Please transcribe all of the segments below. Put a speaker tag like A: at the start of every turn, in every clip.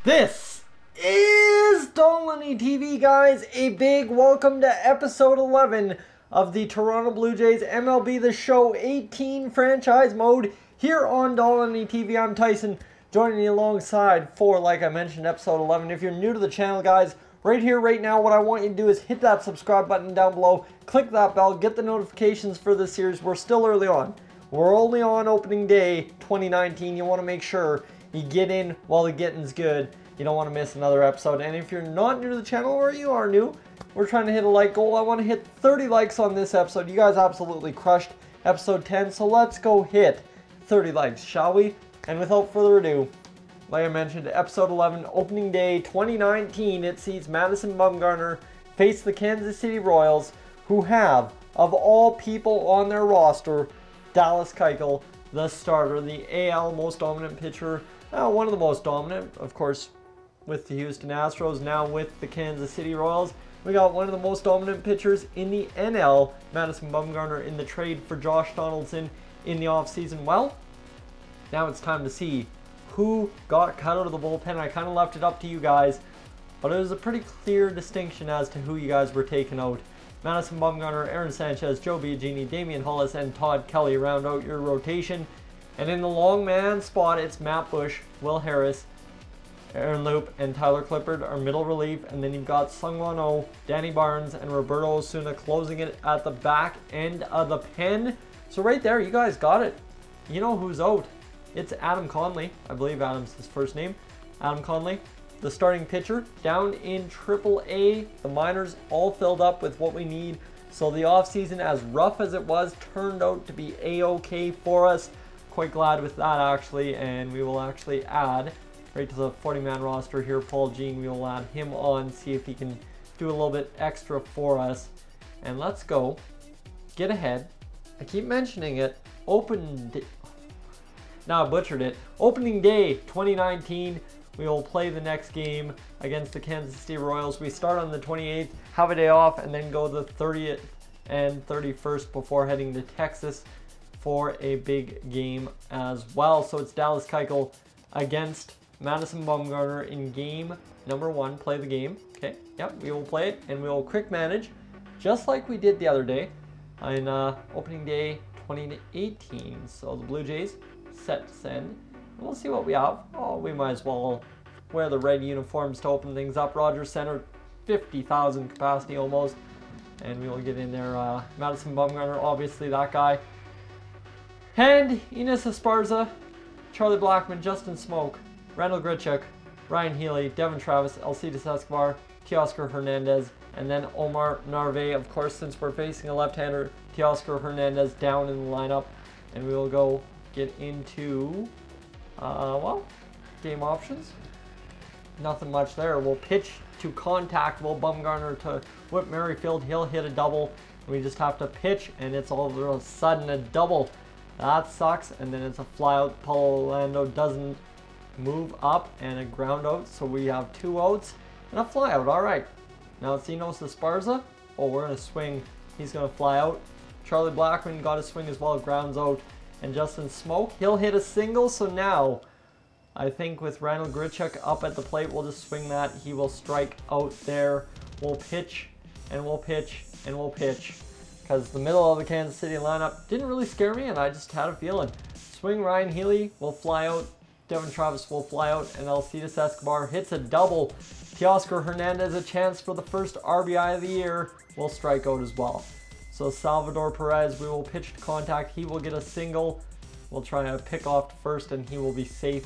A: This is Dolany TV, guys. A big welcome to episode 11 of the Toronto Blue Jays MLB The Show 18 franchise mode here on Dolany TV. I'm Tyson, joining you alongside for, like I mentioned, episode 11. If you're new to the channel, guys, right here, right now, what I want you to do is hit that subscribe button down below, click that bell, get the notifications for this series. We're still early on. We're only on opening day 2019. You want to make sure you get in while the getting's good. You don't want to miss another episode. And if you're not new to the channel, or you are new, we're trying to hit a like goal. I want to hit 30 likes on this episode. You guys absolutely crushed episode 10, so let's go hit 30 likes, shall we? And without further ado, like I mentioned, episode 11, opening day 2019, it sees Madison Bumgarner face the Kansas City Royals, who have, of all people on their roster, Dallas Keuchel, the starter, the AL most dominant pitcher, one of the most dominant, of course, with the Houston Astros, now with the Kansas City Royals. We got one of the most dominant pitchers in the NL, Madison Bumgarner, in the trade for Josh Donaldson in the offseason. Well, now it's time to see who got cut out of the bullpen. I kind of left it up to you guys, but it was a pretty clear distinction as to who you guys were taking out. Madison Bumgarner, Aaron Sanchez, Joe Biagini, Damian Hollis, and Todd Kelly round out your rotation. And in the long man spot, it's Matt Bush, Will Harris, Aaron Loup, and Tyler Clippard are middle relief. And then you've got Seung-Won Oh, Danny Barnes, and Roberto Osuna closing it at the back end of the pen. So right there, you guys got it. You know who's out. It's Adam Conley. I believe Adam's his first name. Adam Conley, the starting pitcher, down in AAA. The minors all filled up with what we need. So the offseason, as rough as it was, turned out to be A-OK for us. Quite glad with that, actually. And we will actually add, right to the 40-man roster here, Paul Jean. We will add him on, see if he can do a little bit extra for us. And let's go. Get ahead. I keep mentioning it. Now I butchered it. Opening day 2019. We will play the next game against the Kansas City Royals. We start on the 28th, have a day off, and then go the 30th and 31st before heading to Texas for a big game as well. So it's Dallas Keuchel against Madison Bumgarner in game number 1. Play the game. Okay, yep, we will play it, and we will quick manage, just like we did the other day in opening day 2018. So the Blue Jays set to send. We'll see what we have. Oh, we might as well wear the red uniforms to open things up. Rogers Center, 50,000 capacity almost. And we will get in there. Madison Bumgarner, obviously that guy. And Ines Esparza, Charlie Blackmon, Justin Smoke, Randall Grichuk, Ryan Healy, Devin Travis, Alcides Escobar, Teoscar Hernandez, and then Omar Narvaez. Of course, since we're facing a left-hander, Teoscar Hernandez down in the lineup. And we will go get into well, game options. Nothing much there. We'll pitch to contact. Will Bumgarner to Whit Merrifield. He'll hit a double. We just have to pitch, and it's all of a sudden a double. That sucks. And then it's a fly out. Paulo Orlando doesn't move up, and a ground out. So we have 2 outs and a fly out. All right. Now it's Ines Esparza. Oh, we're going to swing. He's going to fly out. Charlie Blackmon got a swing as well. Grounds out. And Justin Smoke, he'll hit a single. So now, I think with Randall Grichuk up at the plate, we'll just swing that. He will strike out there. We'll pitch, and we'll pitch, and we'll pitch. Because the middle of the Kansas City lineup didn't really scare me, and I just had a feeling. Swing, Ryan Healy will fly out. Devin Travis will fly out. And Alcides Escobar hits a double. Teoscar Hernandez, a chance for the first RBI of the year, will strike out as well. So Salvador Perez, we will pitch to contact. He will get a single. We'll try to pick off to first, and he will be safe.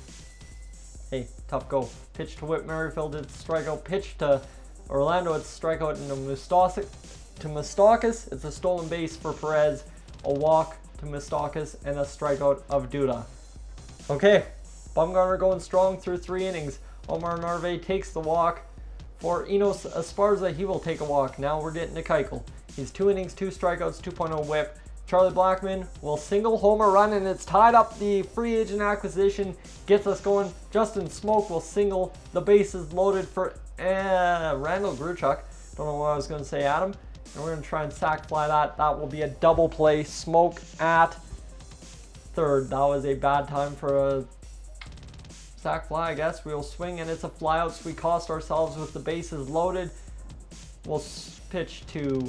A: Hey, tough go. Pitch to Whit Merrifield, it's strikeout. Pitch to Orlando, it's strikeout. And to Moustakas, it's a stolen base for Perez. A walk to Moustakas, and a strikeout of Duda. Okay, Bumgarner going strong through 3 innings. Omar Narvaez takes the walk. For Ines Esparza, he will take a walk. Now we're getting to Keuchel. He's 2 innings, 2 strikeouts, 2.0 whip. Charlie Blackmon will single homer run, and it's tied up. The free agent acquisition gets us going. Justin Smoke will single. The bases loaded for Randall Grichuk. Don't know what I was going to say, Adam. And we're going to try and sac fly that. That will be a double play. Smoke at third. That was a bad time for a sack fly, I guess. We'll swing and it's a fly out, so we cost ourselves with the bases loaded. We'll pitch to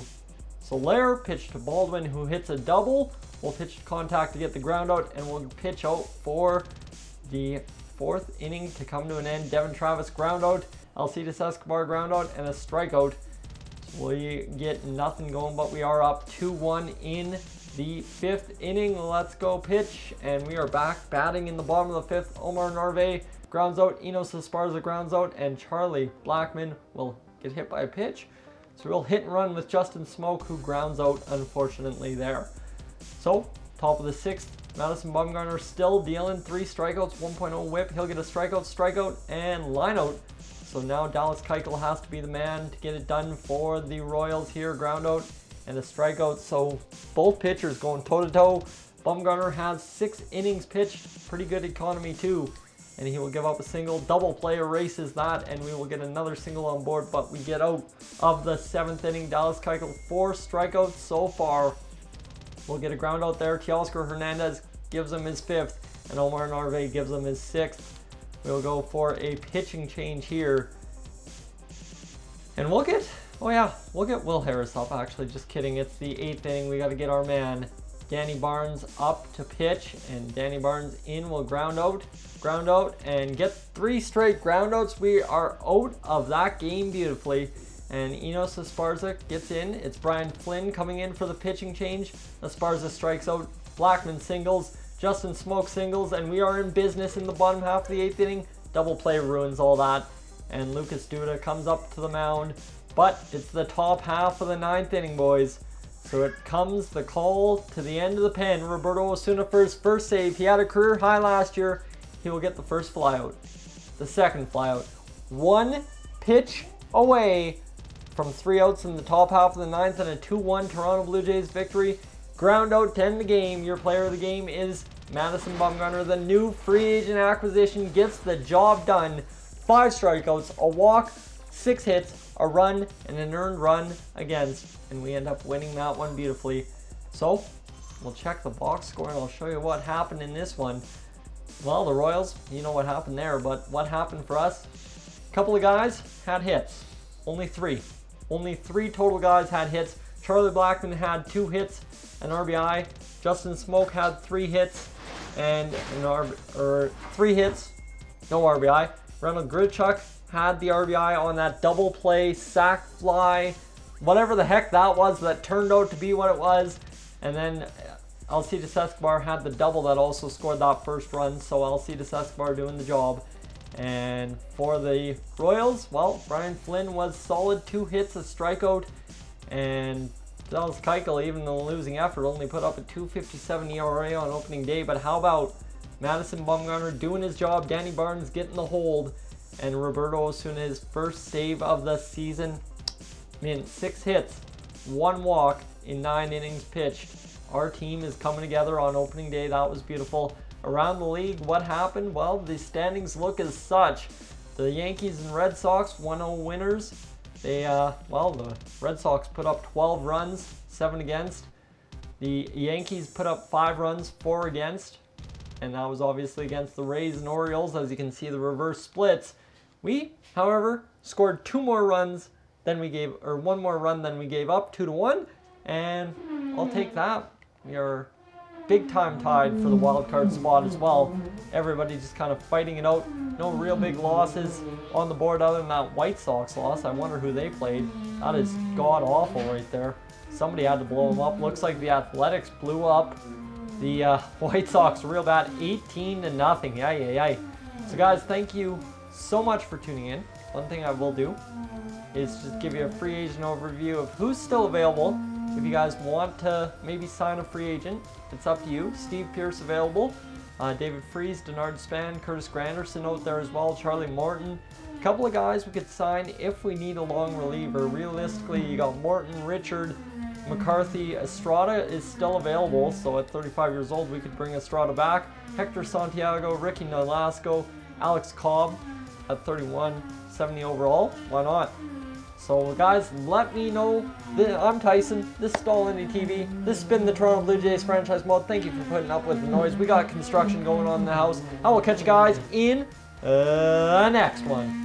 A: Soler, pitch to Baldwin, who hits a double. We'll pitch to contact to get the ground out, and we'll pitch out for the 4th inning to come to an end. Devin Travis ground out, Alcides Escobar ground out, and a strikeout. So we get nothing going, but we are up 2-1 in the 5th inning. Let's go pitch, and we are back batting in the bottom of the 5th. Omar Narvaez grounds out, Enos Esparza grounds out, and Charlie Blackmon will get hit by a pitch. So we'll hit and run with Justin Smoke, who grounds out, unfortunately, there. So, top of the 6th, Madison Bumgarner still dealing 3 strikeouts, 1.0 whip. He'll get a strikeout, and line out. So now Dallas Keuchel has to be the man to get it done for the Royals here. Ground out and a strikeout. So both pitchers going toe-to-toe. Bumgarner has 6 innings pitched. Pretty good economy too. And he will give up a single. Double play erases that, and we will get another single on board, but we get out of the 7th inning. Dallas Keuchel, 4 strikeouts so far. We'll get a ground out there. Teoscar Hernandez gives him his 5th, and Omar Narvaez gives him his 6th. We'll go for a pitching change here. And we'll get Will Harris up, actually. Just kidding. It's the 8th inning. We got to get our man Danny Barnes up to pitch, and Danny Barnes in will ground out, and get 3 straight groundouts. We are out of that game beautifully, and Enos Esparza gets in. It's Brian Flynn coming in for the pitching change. Esparza strikes out, Blackmon singles, Justin Smoke singles, and we are in business in the bottom half of the 8th inning. Double play ruins all that, and Lucas Duda comes up to the mound, but it's the top half of the 9th inning, boys. So it comes the call to the end of the pen. Roberto Osuna for his first save. He had a career high last year. He will get the first flyout, the second flyout. 1 pitch away from 3 outs in the top half of the 9th and a 2-1 Toronto Blue Jays victory. Ground out to end the game. Your player of the game is Madison Bumgarner. The new free agent acquisition gets the job done. 5 strikeouts, a walk, 6 hits, a run, and an earned run against, and we end up winning that one beautifully. So we'll check the box score, and I'll show you what happened in this one. Well, the Royals, you know what happened there, but what happened for us? A couple of guys had hits. Only 3 total guys had hits. Charlie Blackmon had 2 hits, an RBI. Justin Smoke had 3 hits and 3 hits, no RBI. Ronald Grichuk had the RBI on that double play, sac fly, whatever the heck that was that turned out to be what it was. And then Alcides Escobar had the double that also scored that first run. So Alcides Escobar doing the job. And for the Royals, well, Brian Flynn was solid, 2 hits, a strikeout. And Dallas Keuchel, even though losing effort, only put up a 2.57 ERA on opening day. But how about Madison Bumgarner doing his job, Danny Barnes getting the hold, and Roberto Osuna his first save of the season. I mean, 6 hits, 1 walk in 9 innings pitched. Our team is coming together on opening day. That was beautiful. Around the league, what happened? Well, the standings look as such. The Yankees and Red Sox 1-0 winners. The Red Sox put up 12 runs, 7 against. The Yankees put up 5 runs, 4 against. And that was obviously against the Rays and Orioles. As you can see, the reverse splits. We, however, scored 2 more runs than we gave, or 1 more run than we gave up, 2-1. And I'll take that. We are big time tied for the wild card spot as well. Everybody just kind of fighting it out. No real big losses on the board other than that White Sox loss. I wonder who they played. That is god awful right there. Somebody had to blow them up. Looks like the Athletics blew up the White Sox real bad, 18-0. Yay. So guys, thank you so much for tuning in. One thing I will do is just give you a free agent overview of who's still available. If you guys want to maybe sign a free agent, it's up to you. Steve Pearce available, David Freese, Denard Span, Curtis Granderson out there as well, Charlie Morton. A couple of guys we could sign if we need a long reliever. Realistically, you got Morton, Richard, McCarthy. Estrada is still available, so at 35 years old we could bring Estrada back. Hector Santiago, Ricky Nolasco, Alex Cobb at 31, 70 overall. Why not? So guys, let me know. I'm Tyson. This is Stall Indie TV. This has been the Toronto Blue Jays franchise mode. Thank you for putting up with the noise. We got construction going on in the house. I will catch you guys in Next one.